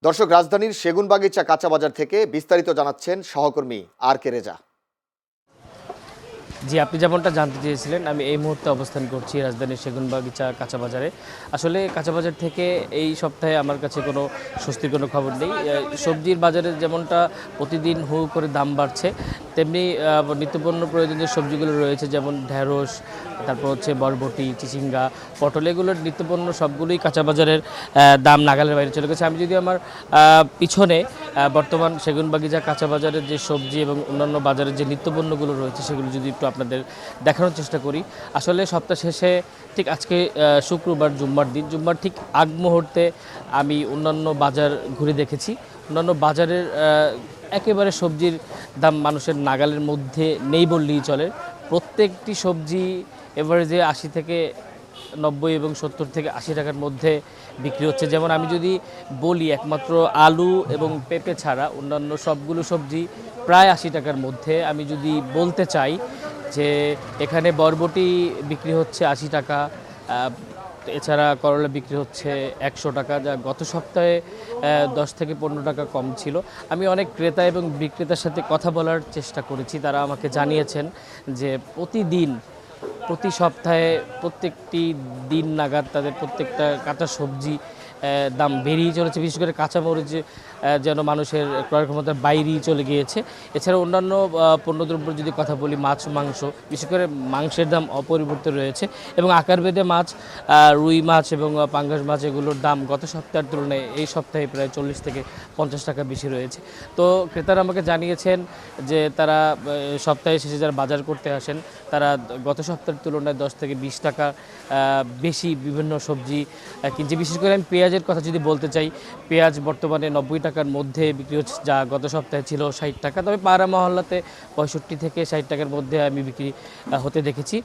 দর্শক, রাজধানীর সেগুনবাগিচা কাঁচা বাজার থেকে বিস্তারিত জানাচ্ছেন সহকর্মী আর কে রেজা। জি, আপনি যেমনটা জানতে চেয়েছিলেন, আমি এই মুহূর্তে অবস্থান করছি রাজধানীর সেগুনবাগিচা কাঁচা বাজারে। আসলে কাঁচা বাজার থেকে এই সপ্তাহে আমার কাছে কোনো স্বস্তির কোনো খবর নেই। সবজির বাজারে যেমনটা প্রতিদিন হু হু করে দাম বাড়ছে, তেমনি নিত্যপণ্য প্রয়োজনীয় সবজিগুলো রয়েছে, যেমন ঢেঁড়স, তারপর হচ্ছে বরবটি, চিচিঙ্গা, পটল, এগুলোর নিত্যপণ্য সবগুলোই কাঁচা বাজারের দাম নাগালের বাইরে চলে গেছে। আমি যদি আমার পিছনে বর্তমান সেগুনবাগিচা কাঁচা বাজারের যে সবজি এবং অন্যান্য বাজারের যে নিত্যপণ্যগুলো রয়েছে সেগুলো যদি একটু আপনাদের দেখানোর চেষ্টা করি। আসলে সপ্তাহ শেষে ঠিক আজকে শুক্রবার, জুম্মার দিন, জুম্মার ঠিক আগ মুহূর্তে আমি অন্যান্য বাজার ঘুরে দেখেছি। অন্যান্য বাজারের একেবারে সবজির দাম মানুষের নাগালের মধ্যে নেই বললেই চলে। প্রত্যেকটি সবজি এভারেজে 80 থেকে 90 এবং 70 থেকে 80 টাকার মধ্যে বিক্রি হচ্ছে। যেমন আমি যদি বলি, একমাত্র আলু এবং পেঁপে ছাড়া অন্যান্য সবগুলো সবজি প্রায় 80 টাকার মধ্যে। আমি যদি বলতে চাই যে এখানে বরবটি বিক্রি হচ্ছে 80 টাকা, এছাড়া করলা বিক্রি হচ্ছে 100 টাকা, যা গত সপ্তাহে 10 থেকে 15 টাকা কম ছিল। আমি অনেক ক্রেতা এবং বিক্রেতার সাথে কথা বলার চেষ্টা করেছি। তারা আমাকে জানিয়েছেন যে প্রতি সপ্তাহে প্রত্যেকটি দিন নাগাদ তাদের প্রত্যেকটা কাঁচা সবজি দাম বেরিয়ে চলেছে। বিশেষ করে কাঁচামরিচ যেন মানুষের ক্রয় ক্ষমতার বাইরেই চলে গিয়েছে। এছাড়া অন্যান্য পণ্যদ্রব্যের যদি কথা বলি, মাছ, মাংস, বিশেষ করে মাংসের দাম অপরিবর্তিত রয়েছে এবং আকারভেদে মাছ, রুই মাছ এবং পাঙ্গাস মাছ, এগুলোর দাম গত সপ্তাহের তুলনায় এই সপ্তাহে প্রায় 40 থেকে 50 টাকা বেশি রয়েছে। তো ক্রেতারা আমাকে জানিয়েছেন যে তারা সপ্তাহে শেষে যারা বাজার করতে আসেন, তারা গত সপ্তাহের তুলনায় 10 থেকে 20 টাকা বেশি বিভিন্ন সবজি কিনছে। বিশেষ করে আমি পেঁয়াজের কথা যদি বলতে চাই, পেঁয়াজ বর্তমানে 90 টাকার মধ্যে বিক্রি হচ্ছে, যা গত সপ্তাহে ছিল 60 টাকা। তবে পাড়া মহল্লাতে 65 থেকে 60 টাকার মধ্যে আমি বিক্রি হতে দেখেছি।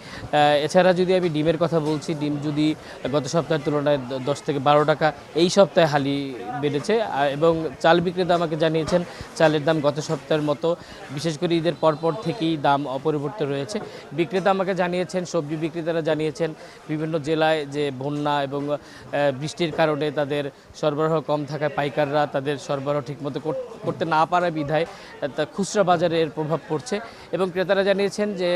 এছাড়া যদি আমি ডিমের কথা বলছি, ডিম যদি গত সপ্তাহের তুলনায় 10 থেকে 12 টাকা এই সপ্তাহে হালি বেড়েছে। এবং চাল বিক্রেতা আমাকে জানিয়েছেন চালের দাম গত সপ্তাহের মতো, বিশেষ করে ঈদের পরপর থেকেই দাম অপরিবর্তিত রয়েছে। বিক্রেতা আমাকে জানিয়েছেন, সবজি বিক্রেতারা জানিয়েছেন, বিভিন্ন জেলায় যে বন্যা এবং বৃষ্টির কারণে তাদের সরবরাহ কম থাকায় পাইকাররা তাদের সরবরাহ ঠিকমতো করতে না পারা বিধায় তা খুচরা বাজারে এর প্রভাব পড়ছে। এবং ক্রেতারা জানিয়েছেন যে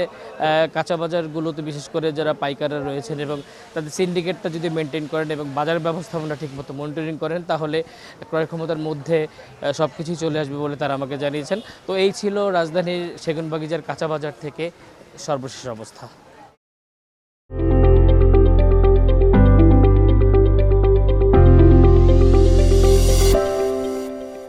কাঁচা বাজারগুলোতে বিশেষ করে যারা পাইকাররা রয়েছেন এবং তাদের সিন্ডিকেটটা যদি মেনটেন করেন এবং বাজার ব্যবস্থাপনা ঠিকমতো মনিটরিং করেন, তাহলে ক্রয় ক্ষমতার মধ্যে সব কিছুই চলে আসবে বলে তারা আমাকে জানিয়েছেন। তো এই ছিল রাজধানীর সেগুনবাগিচার কাঁচা বাজার থেকে সর্বশেষ অবস্থা।